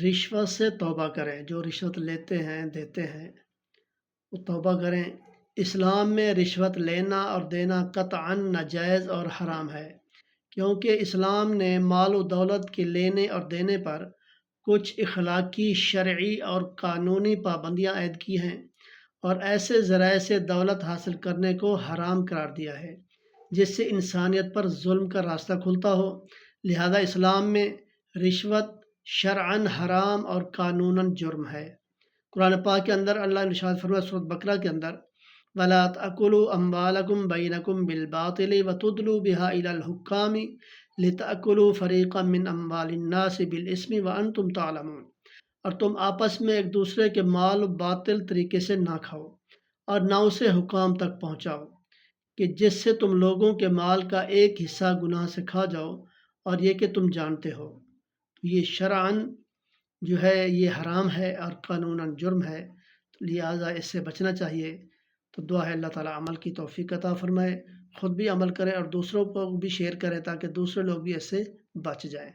رشوت سے توبہ کریں۔ جو رشوت لیتے ہیں دیتے ہیں وہ توبہ کریں۔ اسلام میں رشوت لینا اور دینا قطعاً ناجائز اور حرام ہے، کیونکہ اسلام نے مال و دولت کے لینے اور دینے پر کچھ اخلاقی، شرعی اور قانونی پابندیاں عائد کی ہیں، اور ایسے ذرائع سے دولت حاصل کرنے کو حرام قرار دیا ہے جس سے انسانیت پر ظلم کا راستہ کھلتا ہو۔ لہذا اسلام میں رشوت شرعاً حرام اور قانوناً جرم ہے۔ قرآن پاک کے اندر اللہ نے ارشاد فرمایا سورۃ بقرہ کے اندر، وَلَا تَأْكُلُوا أَمْوَالَكُمْ بَيْنَكُمْ بِالْبَاطِلِ وَتُدْلُوا بِهَا إِلَى الْحُكَّامِ لِتَأْكُلُوا فَرِيقًا مِّنْ أَمْوَالِ النَّاسِ بِالْإِثْمِ وَأَنْتُمْ تَعْلَمُونَ۔ اور تم آپس میں ایک دوسرے کے مال باطل طریقے سے نہ کھاؤ اور نہ اسے حکام تک پہنچاؤ کہ جس سے تم لوگوں کے مال کا ایک حصہ گناہ سے کھا جاؤ، اور یہ کہ تم جانتے ہو۔ یہ شرعاً جو ہے یہ حرام ہے اور قانوناً جرم ہے، لہٰذا اس سے بچنا چاہیے۔ تو دعا ہے اللہ تعالیٰ عمل کی توفیق عطا فرمائے، خود بھی عمل کرے اور دوسروں کو بھی شیئر کرے تاکہ دوسرے لوگ بھی اس سے بچ جائیں۔